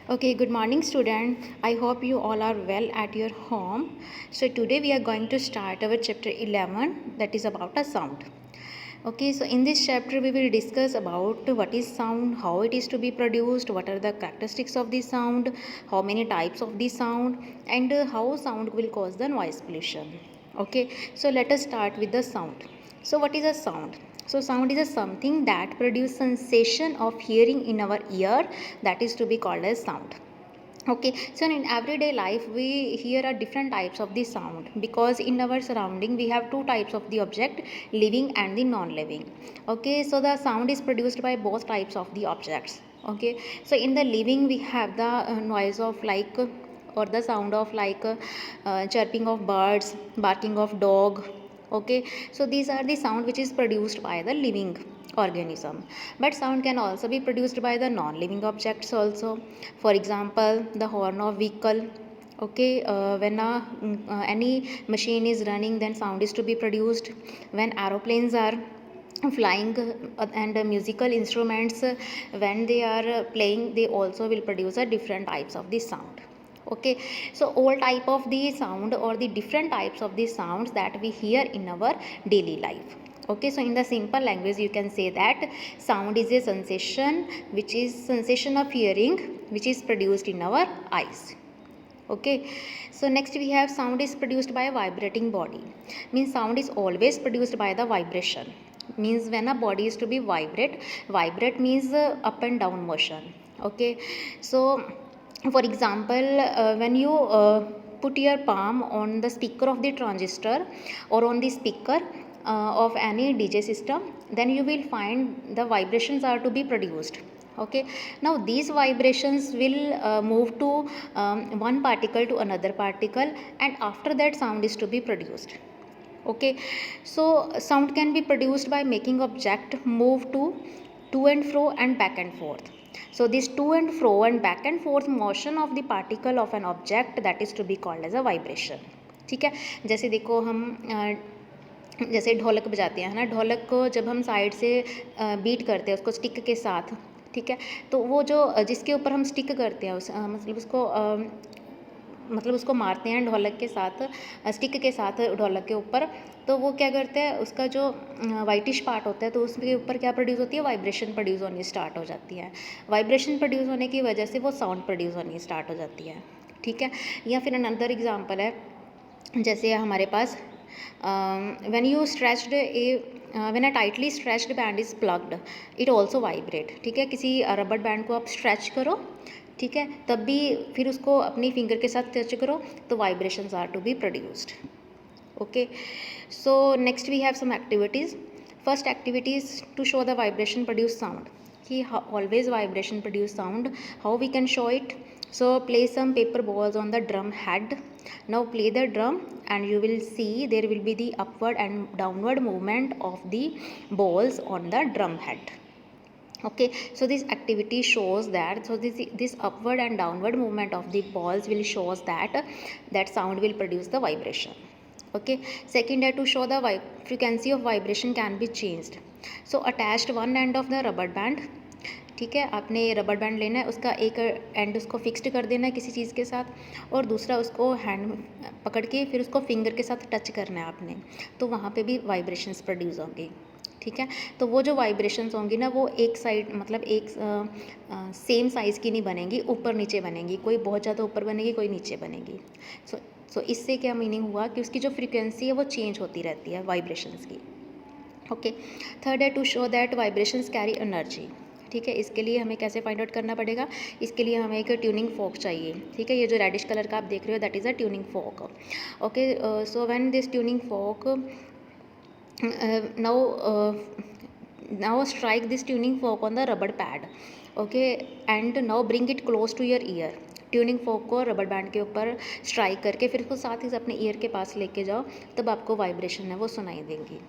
Okay, good morning, student. I hope you all are well at your home. So today we are going to start our chapter 11, that is about a sound. Okay, so in this chapter we will discuss about what is sound, how it is to be produced, what are the characteristics of the sound, how many types of the sound, and how sound will cause the noise pollution. Okay, so let us start with the sound. So what is a sound? So sound is a something that produces sensation of hearing in our ear, that is to be called as sound. Okay, so in everyday life we hear a different types of the sound, because in our surrounding we have two types of the object, living and the non-living. Okay, so the sound is produced by both types of the objects. Okay, so in the living we have the noise of or the sound of chirping of birds, barking of dog. Okay, so these are the sound which is produced by the living organism, but sound can also be produced by the non-living objects also. For example, the horn of vehicle. Okay, when any machine is running, then sound is to be produced. When aeroplanes are flying, and musical instruments, when they are playing, they also will produce a different types of the sound. Okay, so all type of the sound or the different types of the sounds that we hear in our daily life. Okay, so in the simple language you can say that sound is a sensation, which is sensation of hearing, which is produced in our eyes. Okay, so next we have sound is produced by a vibrating body. Means sound is always produced by the vibration. Means when a body is to be vibrate means up and down motion. Okay, so for example, when you put your palm on the speaker of the transistor or on the speaker of any DJ system, then you will find the vibrations are to be produced. Okay, now these vibrations will move to one particle to another particle, and after that sound is to be produced. Okay, so sound can be produced by making object move to and fro and back and forth. So this to and fro and back and forth motion of the particle of an object, that is to be called as a vibration. ठीक है, जैसे देखो हम जैसे ढोलक बजाते हैं, है ना, ढोलक को जब हम साइड से बीट करते हैं उसको स्टिक के साथ, ठीक है, तो वो जो जिसके ऊपर हम स्टिक करते हैं मतलब उसको मारते हैं ढोलक के साथ, स्टिक के साथ ढोलक के ऊपर, तो वो क्या करते हैं, उसका जो वाइटिश पार्ट होता है तो उसके ऊपर क्या प्रोड्यूस होती है, वाइब्रेशन प्रोड्यूस होनी स्टार्ट हो जाती है। वाइब्रेशन प्रोड्यूस होने की वजह से वो साउंड प्रोड्यूस होनी स्टार्ट हो जाती है। ठीक है, या फिर अनदर एग्जांपल है, जैसे हमारे पास when you stretched a when a tightly stretched band is plugged, it also vibrate। ठीक है, किसी रबर बैंड को आप स्ट्रेच करो, ठीक है, तब भी फिर उसको अपनी फिंगर के साथ टच करो तो vibrations are to be produced. Okay, so next we have some activities. First activity is to show the vibration produce sound, कि always vibration produce sound. How we can show it? So place some paper balls on the drum head. Now play the drum and you will see there will be the upward and downward movement of the balls on the drum head. Okay, so this activity shows that, so this upward and downward movement of the balls will shows that that sound will produce the vibration. Okay, second है to show the frequency of vibration can be changed. So attached one end of the rubber band, ठीक है, आपने rubber band लेना है, उसका एक and उसको fixed कर देना है किसी चीज़ के साथ, और दूसरा उसको हैंड पकड़ के फिर उसको फिंगर के साथ टच करना है आपने, तो वहाँ पे भी वाइब्रेशंस प्रोड्यूस होंगे। ठीक है, तो वो जो वाइब्रेशंस होंगी ना, वो एक साइड मतलब एक सेम साइज़ की नहीं बनेंगी, ऊपर नीचे बनेंगी, कोई बहुत ज़्यादा ऊपर बनेगी, कोई नीचे बनेगी। सो इससे क्या मीनिंग हुआ कि उसकी जो फ्रीक्वेंसी है वो चेंज होती रहती है वाइब्रेशंस की। ओके, थर्ड है to show that vibrations carry energy. ठीक है, इसके लिए हमें कैसे फाइंड आउट करना पड़ेगा, इसके लिए हमें एक ट्यूनिंग फॉक चाहिए। ठीक है, ये जो रेडिश कलर का आप देख रहे हो that is a tuning fork. Okay, so when this tuning fork now strike this tuning fork on the rubber pad. Okay, and now bring it close to your ear. Tuning फोक को rubber band के ऊपर strike करके फिर उसको साथ ही अपने year के पास लेके जाओ, तब आपको वाइब्रेशन है वो सुनाई देंगी।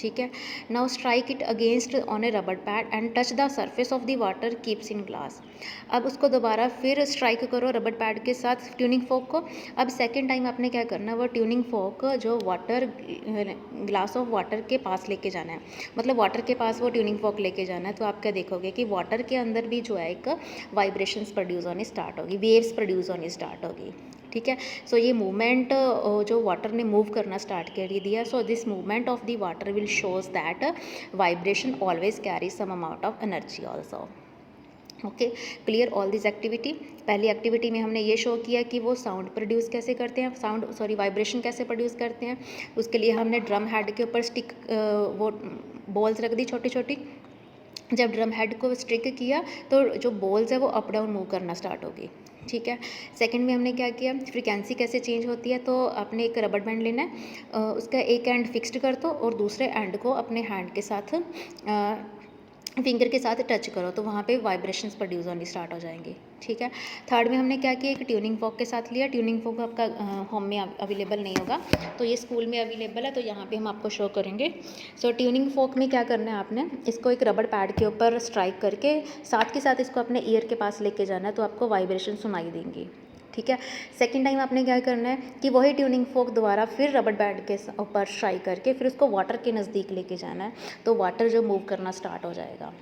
ठीक है। Now strike it against on A rubber pad and touch the surface of the water keeps in glass. अब उसको दोबारा फिर स्ट्राइक करो रबर पैड के साथ ट्यूनिंग फोक को। अब सेकेंड टाइम आपने क्या करना है, वो ट्यूनिंग फोक जो वाटर ग्लास ऑफ वाटर के पास लेके जाना है, मतलब वाटर के पास वो ट्यूनिंग फोक लेके जाना है। तो आप क्या देखोगे कि वाटर के अंदर भी जो है एक वाइब्रेशंस प्रोड्यूस होनी स्टार्ट होगी, वेव्स प्रोड्यूस होनी स्टार्ट होगी। ठीक है। सो ये मूवमेंट जो वाटर ने मूव करना स्टार्ट कर दिया, so this movement of the water will shows that vibration always carry some amount of energy also. Okay, clear all this activity. पहली एक्टिविटी में हमने ये शो किया कि वो साउंड प्रोड्यूस कैसे करते हैं, वाइब्रेशन कैसे प्रोड्यूस करते हैं। उसके लिए हमने ड्रम हेड के ऊपर स्टिक वो बॉल्स रख दी छोटी छोटी। जब ड्रम हेड को स्ट्रिक किया तो जो बॉल्स है वो अप डाउन मूव करना स्टार्ट होगी। ठीक है। सेकंड में हमने क्या किया, फ्रीक्वेंसी कैसे चेंज होती है, तो आपने एक रबर बैंड लेना है, उसका एक एंड फिक्स्ड कर दो और दूसरे एंड को अपने हैंड के साथ फिंगर के साथ टच करो, तो वहाँ पे वाइब्रेशंस प्रोड्यूस होनी स्टार्ट हो जाएंगी। ठीक है। थर्ड में हमने क्या किया, एक ट्यूनिंग फॉक के साथ लिया। ट्यूनिंग फॉक आपका होम में अवेलेबल नहीं होगा, तो ये स्कूल में अवेलेबल है, तो यहाँ पे हम आपको शो करेंगे। सो ट्यूनिंग फॉक में क्या करना है, आपने इसको एक रबर पैड के ऊपर स्ट्राइक करके साथ के साथ इसको अपने ईयर के पास लेके जाना है, तो आपको वाइब्रेशन सुनाई देंगी। ठीक है। सेकेंड टाइम आपने क्या करना है कि वही ट्यूनिंग फोक दोबारा फिर रबर बैंड के ऊपर स्ट्राइक करके फिर उसको वाटर के नज़दीक लेके जाना है, तो वाटर जो मूव करना स्टार्ट हो जाएगा।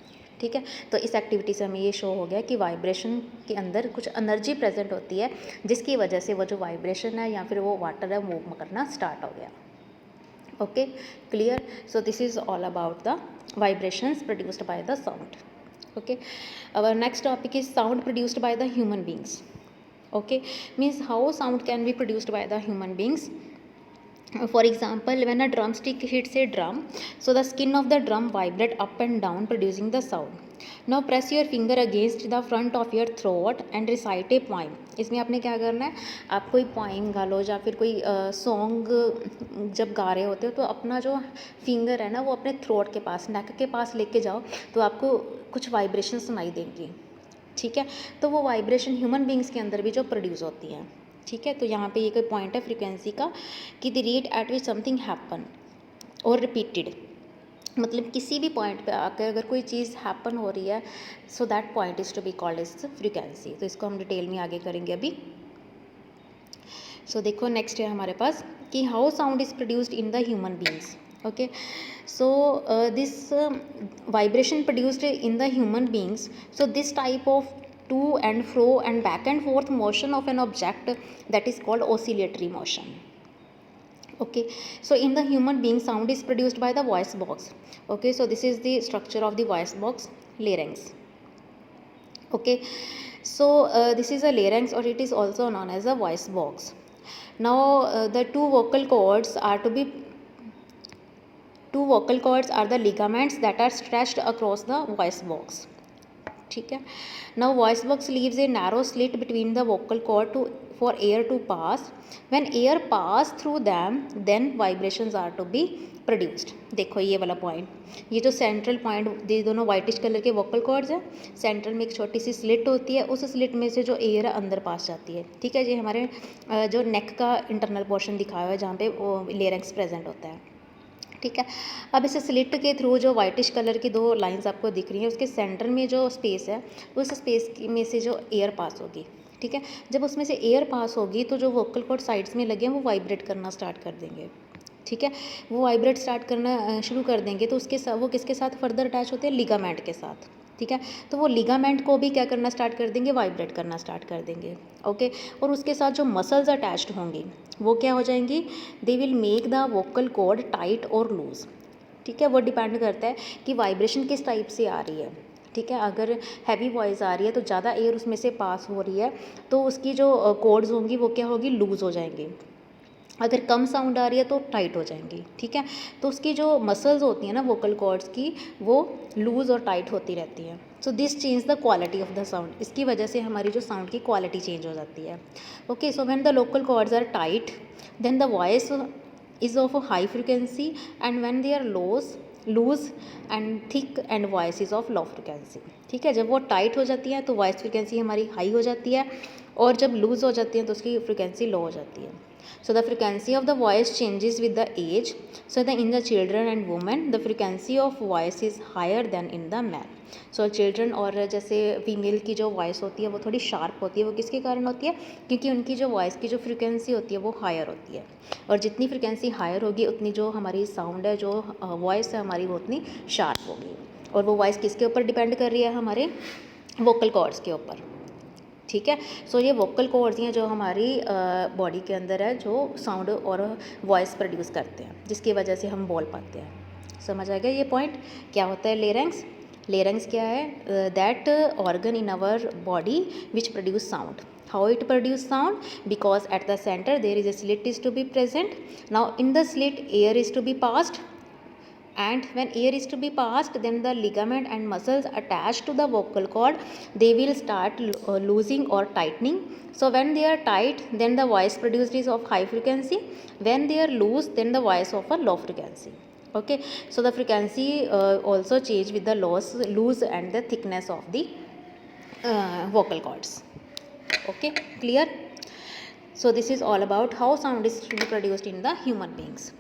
ठीक है। तो इस एक्टिविटी से हमें ये शो हो गया कि वाइब्रेशन के अंदर कुछ एनर्जी प्रेजेंट होती है, जिसकी वजह से वो जो वाइब्रेशन है या फिर वो वाटर है मूव करना स्टार्ट हो गया। Okay, clear. So this is all about the vibrations produced by the sound. okay, our next topic is sound produced by the human beings. Okay, means how sound can be produced by the human beings. For example, when a drumstick hits a drum, so the skin of the drum vibrate up and down producing the sound. Now press your finger against the front of your throat and recite a poem. इसमें आपने क्या करना है, आप कोई poem गा लो या फिर कोई सॉन्ग जब गा रहे होते हो तो अपना जो फिंगर है ना वो अपने थ्रोट के पास, नेक के पास लेके जाओ, तो आपको कुछ वाइब्रेशन सुनाई देंगी। ठीक है। तो वो वाइब्रेशन ह्यूमन बींग्स के अंदर भी जो प्रोड्यूस होती हैं। ठीक है। तो यहाँ पे एक पॉइंट है फ्रीक्वेंसी का कि the rate at which something happen और रिपीटेड, मतलब किसी भी पॉइंट पे आकर अगर कोई चीज़ हैपन हो रही है, so that point is to be called is frequency. तो इसको हम डिटेल में आगे करेंगे अभी। सो देखो नेक्स्ट है हमारे पास कि how sound is produced in the human beings. okay, so this vibration produced in the human beings, so this type of to and fro and back and forth motion of an object, that is called oscillatory motion. Okay, so in the human being sound is produced by the voice box. Okay, so this is the structure of the voice box, larynx. Okay, so this is a larynx or it is also known as a voice box. Now the two vocal cords are the ligaments that are stretched across the voice box. ठीक है। Now voice box leaves a narrow slit between the vocal cord for air to pass. When air pass through them then vibrations are to be produced. देखो ये वाला point, ये जो central point, ये दोनों whitish colour के vocal cords हैं, central में एक छोटी सी स्लिट होती है, उस स्लिट में से जो एयर है अंदर पास जाती है। ठीक है। ये हमारे जो नेक का इंटरनल पोर्शन दिखाया हुआ है जहाँ पे वो लेरिंक्स प्रेजेंट होता है। ठीक है। अब इस स्लिट के थ्रू जो वाइटिश कलर की दो लाइंस आपको दिख रही हैं, उसके सेंटर में जो स्पेस है, उस स्पेस में से जो एयर पास होगी। ठीक है। जब उसमें से एयर पास होगी तो जो वोकल कॉर्ड साइड्स में लगे हैं वो वाइब्रेट करना स्टार्ट कर देंगे। ठीक है। वो वाइब्रेट स्टार्ट करना शुरू कर देंगे तो उसके साथ वो किसके साथ फर्दर अटैच होते हैं, लिगामेंट के साथ। ठीक है। तो वो लिगामेंट को भी क्या करना स्टार्ट कर देंगे, वाइब्रेट करना स्टार्ट कर देंगे। ओके। और उसके साथ जो मसल्स अटैच्ड होंगी वो क्या हो जाएंगी, they will make the vocal cord tight और लूज। ठीक है। वो डिपेंड करता है कि वाइब्रेशन किस टाइप से आ रही है। ठीक है। अगर हैवी वॉइस आ रही है तो ज़्यादा एयर उसमें से पास हो रही है तो उसकी जो कॉर्ड्स होंगी वो क्या होगी, लूज़ हो जाएंगी। अगर कम साउंड आ रही है तो टाइट हो जाएंगी। ठीक है। तो उसकी जो मसल्स होती हैं ना वोकल कॉर्ड्स की, वो लूज़ और टाइट होती रहती हैं। So this change the quality of the sound. इसकी वजह से हमारी जो साउंड की क्वालिटी चेंज हो जाती है। Okay. So when the vocal cords are tight then the voice is of a high frequency and when they are loose and thick and voice is of low frequency. ठीक है। जब वो tight हो जाती है तो वॉइस फ्रिक्वेंसी हमारी high हो जाती है और जब लूज़ हो जाती है तो उसकी फ्रिक्वेंसी लो हो जाती है। So the frequency of the voice changes with the age. So in the children and women the frequency of voice is higher than in the man. So children और जैसे फीमेल की जो वॉइस होती है वो थोड़ी शार्प होती है, वो किसके कारण होती है, क्योंकि उनकी जो वॉइस की जो फ्रिक्वेंसी होती है वो हायर होती है, और जितनी फ्रिक्वेंसी हायर होगी उतनी जो हमारी साउंड है, जो वॉइस है हमारी, वो उतनी शार्प होगी। और वो वॉइस किसके ऊपर डिपेंड कर रही है, हमारे वोकल कॉर्ड्स के ऊपर। ठीक है। सो ये वोकल कॉर्ड्स हैं जो हमारी बॉडी के अंदर है, जो साउंड और वॉइस प्रोड्यूस करते हैं, जिसकी वजह से हम बोल पाते हैं। समझ आ गया ये पॉइंट। क्या होता है लेरेंक्स? लेरेंक्स क्या है? That organ in our body which produce sound. How it produce sound? Because at the center there is a slit is to be present. Now in the slit air is to be passed, and when air is to be passed, then the ligament and muscles attached to the vocal cord, they will start losing or tightening. So when they are tight, then the voice produced is of high frequency. When they are loose, then the voice of a low frequency. Okay, so the frequency also change with the loose and the thickness of the vocal cords. Okay, clear? So this is all about how sound is to be produced in the human beings.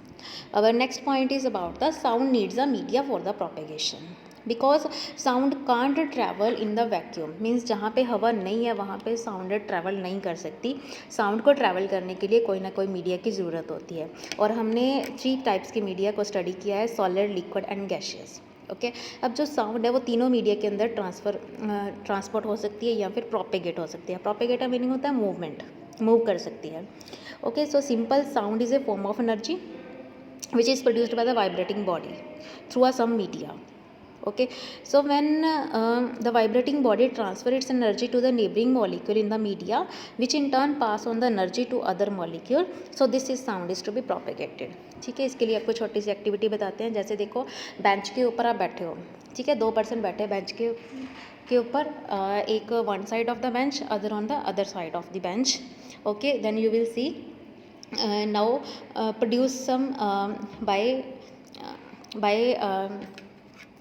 Our next point is about the sound needs a media for the propagation. Because sound can't travel in the vacuum, means जहाँ पे हवा नहीं है वहाँ पे sound travel नहीं कर सकती। साउंड को ट्रैवल करने के लिए कोई ना कोई मीडिया की ज़रूरत होती है, और हमने 3 टाइप्स के मीडिया को स्टडी किया है, solid, liquid and gaseous. Okay, अब जो साउंड है वो तीनों मीडिया के अंदर ट्रांसपोर्ट हो सकती है या फिर प्रोपेगेट हो सकती है। प्रोपेगेट का मीनिंग होता है मूवमेंट, मूव कर सकती है। Okay, so simple sound is a form of energy which is produced by the vibrating body through some media. Okay, so when the vibrating body transfer its energy to the neighboring molecule in the media, which in turn pass on the energy to other molecule, so this is sound is to be propagated. ठीक है, इसके लिए आपको छोटी सी activity बताते हैं। जैसे देखो, बेंच के ऊपर आप बैठे हो, ठीक है, 2 पर्सन बैठे बेंच के ऊपर, एक one side of the bench, other on the other side of the bench. Okay, then you will see now produce some by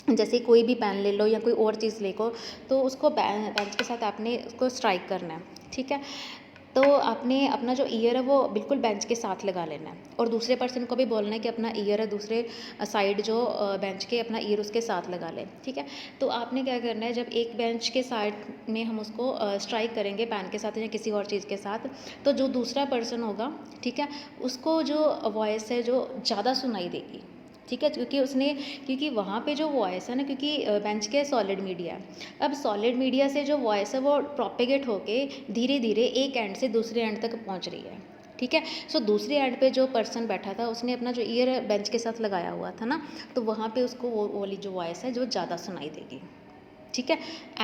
जैसे कोई भी पेन ले लो या कोई और चीज़ ले लो, तो उसको बेंच के साथ आपने उसको स्ट्राइक करना है। ठीक है, तो आपने अपना जो ईयर है वो बिल्कुल बेंच के साथ लगा लेना है, और दूसरे पर्सन को भी बोलना है कि अपना ईयर है दूसरे साइड जो बेंच के, अपना ईयर उसके साथ लगा ले। ठीक है, तो आपने क्या करना है, जब एक बेंच के साइड में हम उसको स्ट्राइक करेंगे पेन के साथ या किसी और चीज़ के साथ, तो जो दूसरा पर्सन होगा, ठीक है, उसको जो वॉइस है जो ज़्यादा सुनाई देगी। ठीक है, क्योंकि वहाँ पे जो वॉइस है ना, क्योंकि बेंच के सॉलिड मीडिया है, अब सॉलिड मीडिया से जो वॉइस है वो प्रोपेगेट होके धीरे धीरे एक एंड से दूसरे एंड तक पहुँच रही है। ठीक है, सो दूसरे एंड पे जो पर्सन बैठा था उसने अपना जो ईयर बेंच के साथ लगाया हुआ था ना, तो वहाँ पे उसको वो वाली जो वॉइस है जो ज़्यादा सुनाई देगी। ठीक है,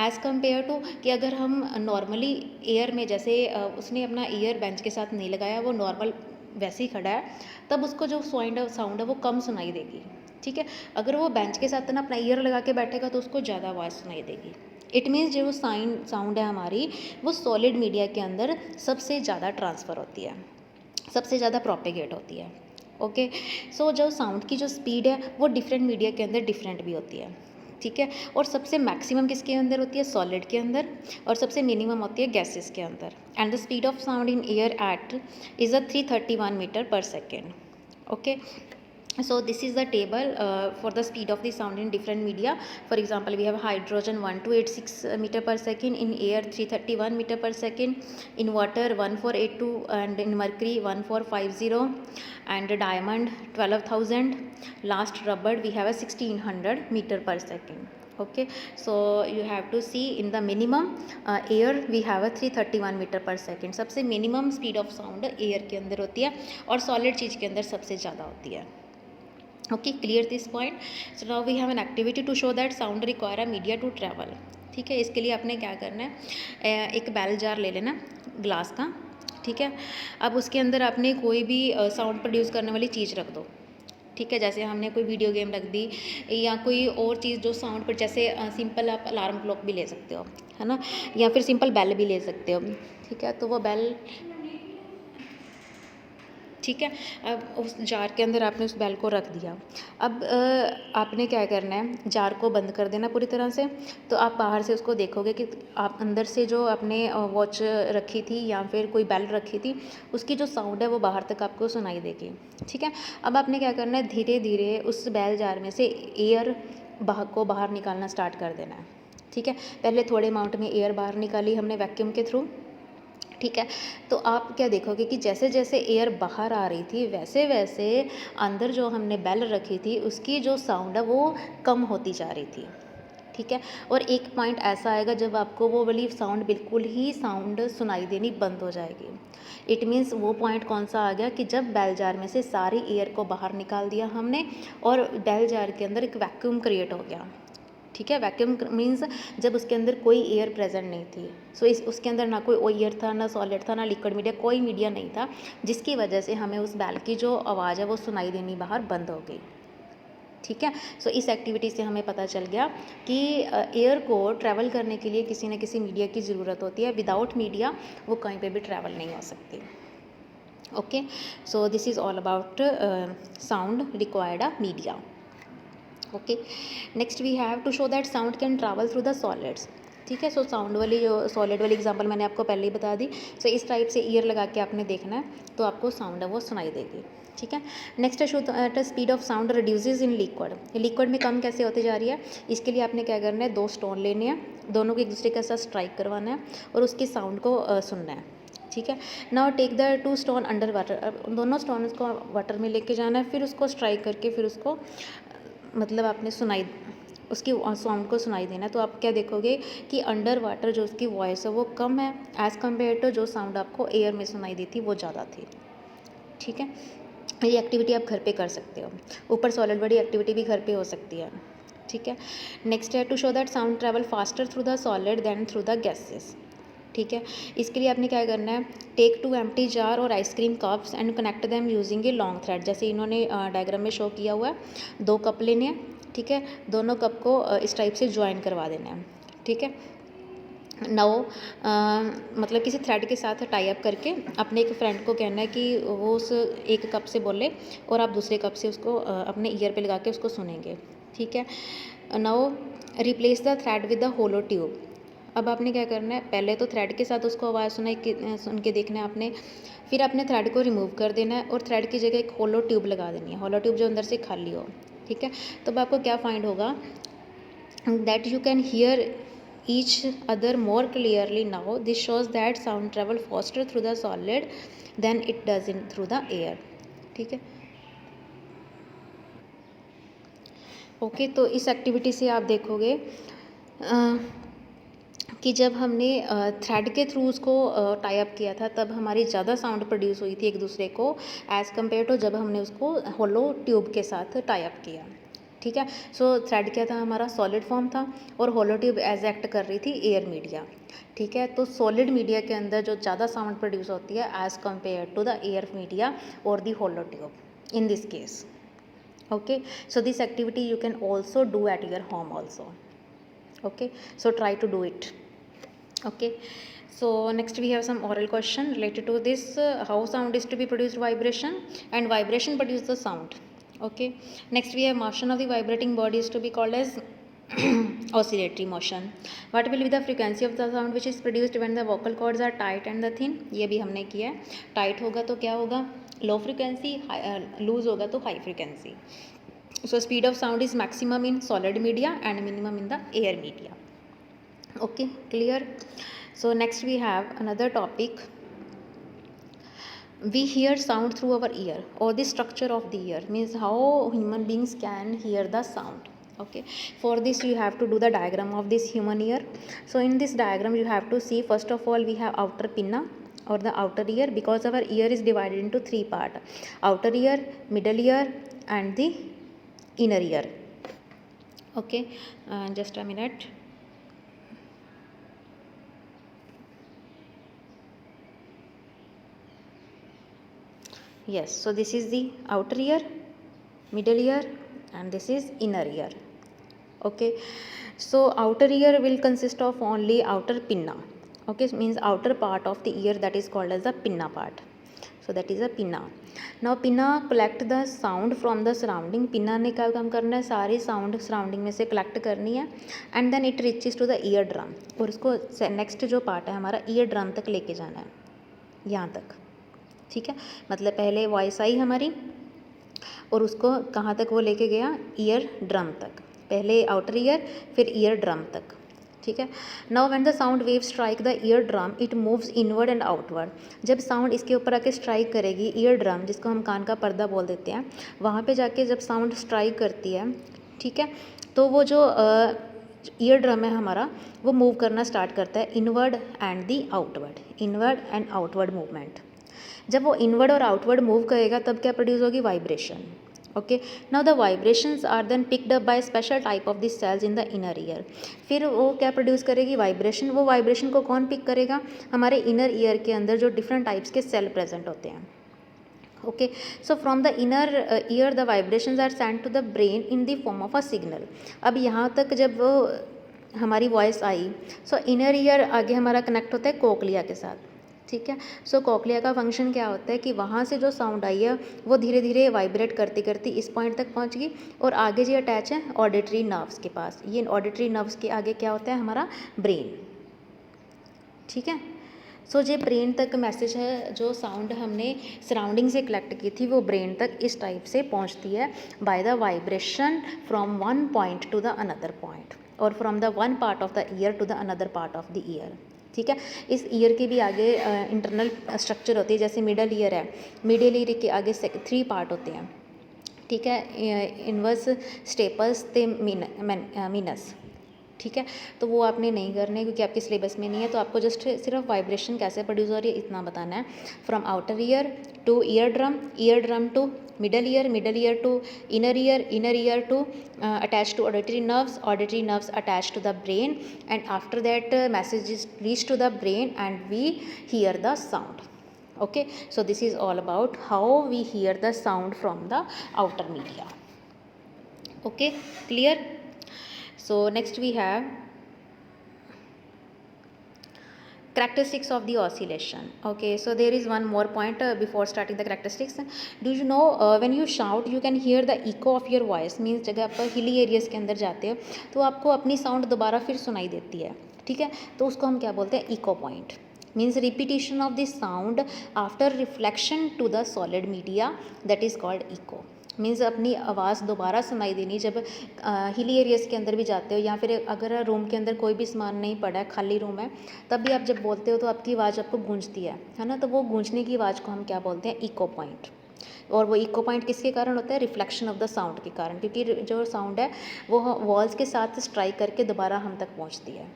एज़ कम्पेयर टू कि अगर हम नॉर्मली एयर में, जैसे उसने अपना ईयर बेंच के साथ नहीं लगाया, वो नॉर्मल वैसे ही खड़ा है, तब उसको जो साउंड है वो कम सुनाई देगी। ठीक है, अगर वो बेंच के साथ ना अपना ईयर लगा के बैठेगा तो उसको ज़्यादा आवाज़ सुनाई देगी। इट मीन्स जो साउंड है हमारी, वो सॉलिड मीडिया के अंदर सबसे ज़्यादा ट्रांसफ़र होती है, सबसे ज़्यादा प्रोपेगेट होती है। ओके, सो जो साउंड की जो स्पीड है वो डिफरेंट मीडिया के अंदर डिफरेंट भी होती है। ठीक है, और सबसे मैक्सिमम किसके अंदर होती है, सॉलिड के अंदर, और सबसे मिनिमम होती है गैसेस के अंदर। And the speed of sound in air at is 331 meter per second. Okay, so this is the table for the speed of the sound in different media. For example, we have hydrogen 1286 meter per second, in air 331 meter per second, in water 1482, and in mercury 1450, and diamond 12,000. Last rubber we have a 1600 meter per second. Okay, so you have to see in the minimum air we have a 331 meter per second. सबसे minimum speed of sound air के अंदर होती है, और solid चीज़ के अंदर सबसे ज़्यादा होती है। Okay, clear this point. So now we have an activity to show that sound require a media to travel. ठीक है, इसके लिए आपने क्या करना है, एक बैल जार ले लेना ग्लास का। ठीक है, अब उसके अंदर आपने कोई भी साउंड प्रोड्यूस करने वाली चीज़ रख दो। ठीक है, जैसे हमने कोई वीडियो गेम रख दी या कोई और चीज़ जो साउंड पर, जैसे सिंपल आप अलार्म क्लॉक भी ले सकते हो, है ना, या फिर सिंपल बेल भी ले सकते हो। ठीक है, तो वो बेल ठीक है। अब उस जार के अंदर आपने उस बेल को रख दिया। अब आपने क्या करना है, जार को बंद कर देना पूरी तरह से। तो आप बाहर से उसको देखोगे कि आप अंदर से जो आपने वॉच रखी थी या फिर कोई बेल रखी थी, उसकी जो साउंड है वो बाहर तक आपको सुनाई देगी। ठीक है। अब आपने क्या करना है, धीरे धीरे उस बेल जार में से एयर बाहर निकालना स्टार्ट कर देना है। ठीक है। पहले थोड़े अमाउंट में एयर बाहर निकाली हमने वैक्यूम के थ्रू। ठीक है। तो आप क्या देखोगे कि जैसे जैसे एयर बाहर आ रही थी वैसे वैसे अंदर जो हमने बेल रखी थी उसकी जो साउंड है वो कम होती जा रही थी। ठीक है। और एक पॉइंट ऐसा आएगा जब आपको वो वाली साउंड बिल्कुल ही साउंड सुनाई देनी बंद हो जाएगी। इट मीन्स वो पॉइंट कौन सा आ गया कि जब बेल जार में से सारी एयर को बाहर निकाल दिया हमने और बेल जार के अंदर एक वैक्यूम क्रिएट हो गया। ठीक है। वैक्यूम मीन्स जब उसके अंदर कोई एयर प्रेजेंट नहीं थी। सो इस उसके अंदर ना कोई एयर था, ना सॉलिड था, ना लिक्विड मीडिया, कोई मीडिया नहीं था, जिसकी वजह से हमें उस बेल की जो आवाज़ है वो सुनाई देनी बाहर बंद हो गई। ठीक है। सो इस एक्टिविटी से हमें पता चल गया कि एयर को ट्रैवल करने के लिए किसी न किसी मीडिया की ज़रूरत होती है। विदाउट मीडिया वो कहीं पे भी ट्रैवल नहीं हो सकती। Okay. So this is all about sound required a media. Okay. Next we have to show that sound can travel through the solids. ठीक है। सो साउंड वाली जो सॉलिड वाली एग्जांपल मैंने आपको पहले ही बता दी। सो इस टाइप से ईयर लगा के आपने देखना है तो आपको साउंड है वो सुनाई देगी। ठीक है। नेक्स्ट है show that speed of sound reduces in liquid. Liquid में कम कैसे होती जा रही है, इसके लिए आपने क्या करना है, 2 स्टोन लेने हैं, दोनों को एक दूसरे के साथ स्ट्राइक करवाना है और उसकी साउंड को सुनना है। ठीक है। Now take the 2 stone under water. अब दोनों स्टोन को वाटर में लेके जाना है, फिर उसको स्ट्राइक करके फिर उसको मतलब आपने सुनाई उसकी साउंड को सुनाई देना है। तो आप क्या देखोगे कि अंडर वाटर जो उसकी वॉइस है वो कम है एज़ कम्पेयर टू जो साउंड आपको एयर में सुनाई दी थी वो ज़्यादा थी। ठीक है। ये एक्टिविटी आप घर पे कर सकते हो। ऊपर सॉलिड बॉडी एक्टिविटी भी घर पे हो सकती है। ठीक है। नेक्स्ट है to show that sound travel faster through the solid than through the gases. ठीक है। इसके लिए आपने क्या करना है, टेक 2 एम्प्टी जार और ice cream cups and connect them using a long thread. जैसे इन्होंने डायग्राम में शो किया हुआ है, 2 कप लेने हैं। ठीक है। दोनों कप को इस टाइप से ज्वाइन करवा देना है। ठीक है। नाउ मतलब किसी थ्रेड के साथ टाई अप करके अपने एक फ्रेंड को कहना है कि वो उस एक कप से बोले और आप दूसरे कप से उसको अपने ईयर पे लगा के उसको सुनेंगे। ठीक है। Now replace the thread with the hollow tube. अब आपने क्या करना है, पहले तो थ्रेड के साथ उसको आवाज़ सुन के देखना है आपने, फिर अपने थ्रेड को रिमूव कर देना है और थ्रेड की जगह एक होलो ट्यूब लगा देनी है, होलो ट्यूब जो अंदर से खाली हो। ठीक है। तो अब आपको क्या फाइंड होगा, that you can hear each other more clearly now. This shows that sound travel faster through the solid than it does in through the air. ठीक है। ओके। तो इस एक्टिविटी से आप देखोगे कि जब हमने थ्रेड के थ्रू उसको टाई अप किया था तब हमारी ज़्यादा साउंड प्रोड्यूस हुई थी एक दूसरे को एज़ कम्पेयर टू जब हमने उसको होलो ट्यूब के साथ टाई अप किया। ठीक है। सो थ्रेड क्या था, हमारा सॉलिड फॉर्म था और होलो ट्यूब एज एक्ट कर रही थी एयर मीडिया। ठीक है। तो सॉलिड मीडिया के अंदर जो ज़्यादा साउंड प्रोड्यूस होती है as compare to the air media और the hollow tube in this case. okay, so this activity you can also do at your home also. Okay, so try to do it. Okay, so next we have some oral question related to this, how sound is to be produced, vibration, and vibration produce the sound. Okay, next we have motion of the vibrating body is to be called as oscillatory motion. What will be the frequency of the sound which is produced when the vocal cords are tight and the thin? ये भी हमने किया है। Tight होगा तो क्या होगा, low frequency, loose होगा तो high frequency. So speed of sound is maximum in solid media and minimum in the air media. Okay, clear? So next we have another topic. We hear sound through our ear, or the structure of the ear means how human beings can hear the sound. Okay, for this you have to do the diagram of this human ear. So in this diagram you have to see, first of all we have outer pinna or the outer ear, because our ear is divided into 3 parts: outer ear, middle ear and the inner ear. Okay, just a minute. Yes, so this is the outer ear, middle ear and this is inner ear. Okay, so outer ear will consist of only outer pinna. Okay, means outer part of the ear, that is called as the pinna part. So that is अ पिना. Now पिना collect the sound from the surrounding. पिना ने क्या काम करना है, सारी sound surrounding में से कलेक्ट करनी है and then it reaches to the ear drum. और उसको नेक्स्ट जो पार्ट है हमारा ईयर ड्रम तक लेके जाना है, यहाँ तक. ठीक है, मतलब पहले वॉइस आई हमारी और उसको कहाँ तक वो लेके गया, ईयर ड्रम तक. पहले आउटर ईयर फिर ईयर ड्रम तक. ठीक है. Now when the sound wave strike the ear drum it moves inward and outward. जब साउंड इसके ऊपर आके स्ट्राइक करेगी, ईयर ड्रम जिसको हम कान का पर्दा बोल देते हैं, वहाँ पे जाके जब साउंड स्ट्राइक करती है, ठीक है, तो वो जो ईयर ड्रम है हमारा वो मूव करना स्टार्ट करता है inward and the outward. Inward and outward movement. जब वो इनवर्ड और आउटवर्ड मूव करेगा तब क्या प्रोड्यूस होगी, vibration. Okay. Now the vibrations are then picked up by special type of this cells in the inner ear. फिर वो क्या प्रोड्यूस करेगी, वाइब्रेशन. वो वाइब्रेशन को कौन पिक करेगा, हमारे इनर ईयर के अंदर जो डिफरेंट टाइप्स के सेल प्रेजेंट होते हैं. Okay. So from the inner ear the vibrations are send to the brain in the form of a signal. अब यहाँ तक जब वो हमारी वॉइस आई, सो इनर ईयर आगे हमारा कनेक्ट होता है कोक्लिया के साथ. ठीक है. सो कोक्लिया का फंक्शन क्या होता है कि वहाँ से जो साउंड आई है वो धीरे धीरे वाइब्रेट करती करती इस पॉइंट तक पहुँच गई और आगे जी अटैच है ऑडिटरी नर्व्स के पास. ये ऑडिटरी नर्व्स के आगे क्या होता है, हमारा ब्रेन. ठीक है. सो ये ब्रेन तक मैसेज है, जो साउंड हमने सराउंडिंग से कलेक्ट की थी वो ब्रेन तक इस टाइप से पहुंचती है by the vibration from one point to the another point और from the one part of the ear to the another part of the ear. ठीक है. इस ईयर के भी आगे इंटरनल स्ट्रक्चर होती है, जैसे मिडल ईयर है, मिडल ईयर के आगे 3 पार्ट होते हैं. ठीक है. इनवर्स, स्टेपस ते मीनस. ठीक है. तो वो आपने नहीं करने क्योंकि आपके सिलेबस में नहीं है, तो आपको जस्ट सिर्फ वाइब्रेशन कैसे प्रोड्यूस हो रही है इतना बताना है. From outer ear to ear drum to middle ear to inner ear to attach to auditory nerves attach to the brain and after that message is reach to the brain and we hear the sound. Okay, so this is all about how we hear the sound from the outer media. Okay, clear? So next we have characteristics of the oscillation. Okay, so there is one more point before starting the characteristics. Do you know when you shout you can hear the echo of your voice. Means जब आप hilly areas के अंदर जाते हो तो आपको अपनी sound दोबारा फिर सुनाई देती है. ठीक है. तो उसको हम क्या बोलते हैं, echo point. Means repetition of the sound after reflection to the solid media, that is called echo. Means अपनी आवाज़ दोबारा सुनाई देनी जब हिली एरियाज़ के अंदर भी जाते हो या फिर अगर रूम के अंदर कोई भी सामान नहीं पड़ा है, खाली रूम है, तब भी आप जब बोलते हो तो आपकी आवाज़ आपको गूंजती है ना. तो वो गूंजने की आवाज़ को हम क्या बोलते हैं, इको पॉइंट. और वो इको पॉइंट किसके कारण होता है, रिफ्लेक्शन ऑफ द साउंड के कारण, क्योंकि जो साउंड है वो वॉल्स के साथ स्ट्राइक करके दोबारा हम तक पहुँचती है.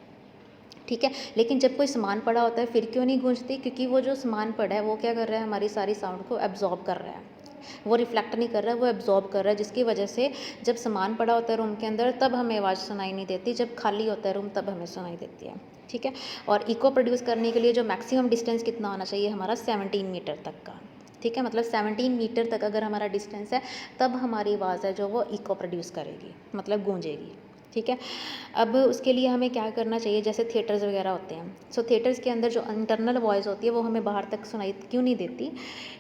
ठीक है. लेकिन जब कोई सामान पड़ा होता है फिर क्यों नहीं गूंजती, क्योंकि वो जो सामान पड़ा है वो क्या कर रहा है, हमारी सारी साउंड को एब्जॉर्ब कर रहा है. वो रिफ्लेक्ट नहीं कर रहा है, वो एब्जॉर्ब कर रहा है, जिसकी वजह से जब सामान पड़ा होता है रूम के अंदर तब हमें आवाज़ सुनाई नहीं देती, जब खाली होता है रूम तब हमें सुनाई देती है. ठीक है. और इको प्रोड्यूस करने के लिए जो मैक्सिमम डिस्टेंस कितना होना चाहिए हमारा, 17 मीटर तक का. ठीक है. मतलब 17 मीटर तक अगर हमारा डिस्टेंस है तब हमारी आवाज़ है जो वो इको प्रोड्यूस करेगी, मतलब गूंजेगी. ठीक है. अब उसके लिए हमें क्या करना चाहिए, जैसे थिएटर्स वगैरह होते हैं. सो थिएटर्स के अंदर जो इंटरनल वॉइस होती है वो हमें बाहर तक सुनाई क्यों नहीं देती,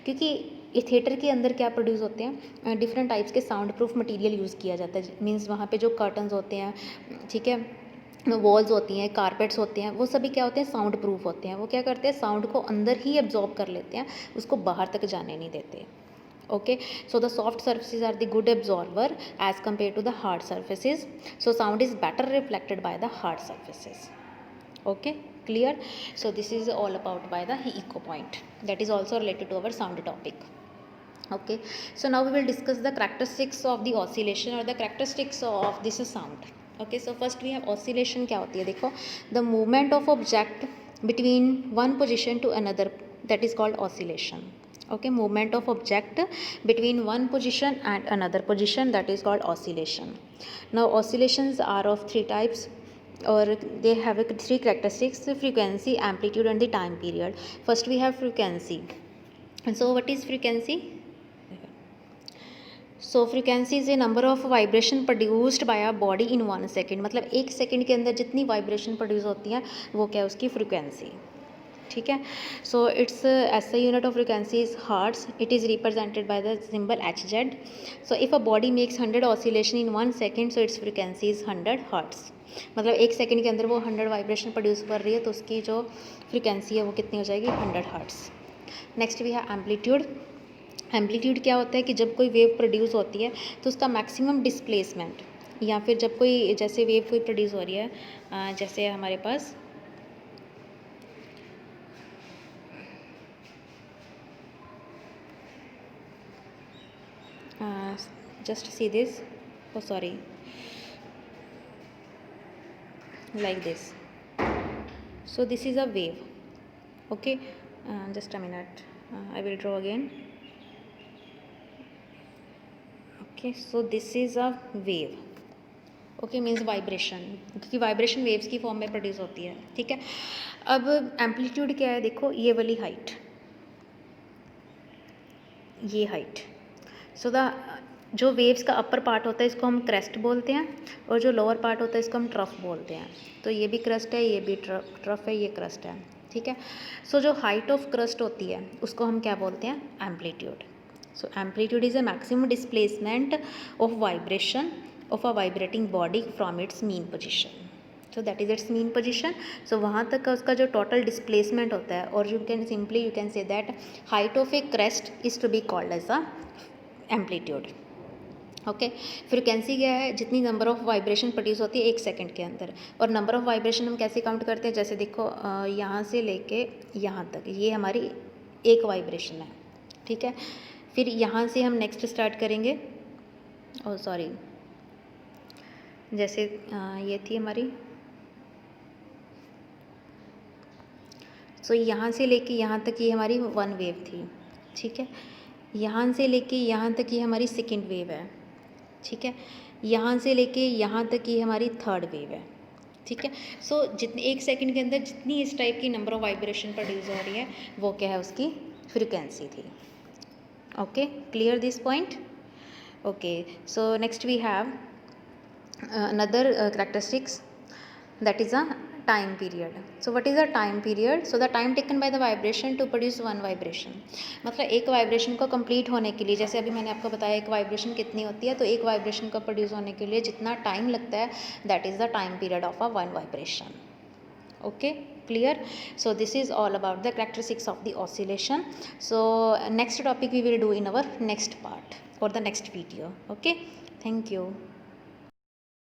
क्योंकि ये थिएटर के अंदर क्या प्रोड्यूस होते हैं, डिफरेंट टाइप्स के साउंड प्रूफ मटेरियल यूज़ किया जाता है. मींस वहाँ पे जो कर्टन्स होते हैं, ठीक है, वॉल्स होती हैं, कारपेट्स होते हैं, वो सभी क्या होते हैं, साउंड प्रूफ होते हैं. वो क्या करते हैं, साउंड को अंदर ही एब्जॉर्ब कर लेते हैं, उसको बाहर तक जाने नहीं देते. Okay, so the soft surfaces are the good absorber as compared to the hard surfaces, so sound is better reflected by the hard surfaces. Okay, clear? So this is all about by the echo point, that is also related to our sound topic. Okay, so now we will discuss the characteristics of the oscillation or the characteristics of this sound. Okay, so first we have oscillation. क्या होती है, देखो, the movement of object between one position to another, that is called oscillation. Okay, movement of object between one position and another position, that is called oscillation. Now oscillations are of 3 types or they have 3 characteristics: frequency, amplitude and the time period. First we have frequency. And so what is frequency? So frequency is a number of vibration produced by a body in 1 second. मतलब 1 second के अंदर जितनी vibration produce होती हैं वो क्या है, उसकी फ्रिक्वेंसी. ठीक है. So it's SI unit of frequency is hertz. It is represented by the symbol HZ. So if a body makes 100 oscillation in 1 second, so its frequency is 100 hertz. मतलब 1 second के अंदर वो 100 वाइब्रेशन प्रोड्यूस कर रही है, तो उसकी जो फ्रिक्वेंसी है वो कितनी हो जाएगी, 100 हर्ट्स. नेक्स्ट भी है एम्पलीट्यूड. एम्पलीट्यूड क्या होता है कि जब कोई वेव प्रोड्यूस होती है तो उसका मैक्सिमम डिस्प्लेसमेंट, या फिर जब कोई जैसे वेव कोई प्रोड्यूस हो रही है, जैसे हमारे पास just see this, oh sorry, like this. So this is a wave. Okay, just a minute, I will draw again. Okay, so this is a wave. Okay, means vibration, क्योंकि vibration waves की form में produce होती है. ठीक है. अब amplitude क्या है, देखो ये वाली हाइट, ये हाइट. सो द जो वेव्स का अपर पार्ट होता है इसको हम क्रेस्ट बोलते हैं, और जो लोअर पार्ट होता है इसको हम ट्रफ बोलते हैं. तो ये भी क्रस्ट है, ये भी ट्रफ है, ये क्रस्ट है. ठीक है. सो जो हाइट ऑफ क्रस्ट होती है उसको हम क्या बोलते हैं, amplitude. So amplitude is a maximum displacement of vibration of a vibrating body from its mean position. So that is its mean position. So वहाँ तक का उसका जो टोटल डिस्प्लेसमेंट होता है, और you can say that height of a crest is to be called as a amplitude. Okay. Frequency क्या है, जितनी नंबर ऑफ वाइब्रेशन प्रोड्यूस होती है 1 सेकेंड के अंदर. और नंबर ऑफ वाइब्रेशन हम कैसे काउंट करते हैं, जैसे देखो यहाँ से लेके यहाँ तक ये हमारी एक वाइब्रेशन है. ठीक है. फिर यहाँ से हम नेक्स्ट स्टार्ट करेंगे, और सॉरी, जैसे ये थी हमारी, सो यहाँ से लेके यहाँ तक ये हमारी 1 वेव थी. ठीक है. यहाँ से लेके यहाँ तक ये हमारी सेकेंड वेव है. ठीक है. यहाँ से लेके यहाँ तक ये हमारी थर्ड वेव है. ठीक है. सो जितनी 1 सेकेंड के अंदर जितनी इस टाइप की नंबर ऑफ वाइब्रेशन प्रोड्यूस हो रही है वो क्या है, उसकी फ्रिक्वेंसी थी. Okay, clear this point. Okay. So next we have another characteristics, that is a time period. So what is a time period? So the time taken by the vibration to produce one vibration. मतलब एक vibration को complete होने के लिए, जैसे अभी मैंने आपको बताया एक वाइब्रेशन कितनी होती है, तो एक वाइब्रेशन को प्रोड्यूस होने के लिए जितना टाइम लगता है, that is the time period of a one vibration. Okay, clear. So this is all about the characteristics of the oscillation. So next topic we will do in our next part or the next video. Okay, thank you.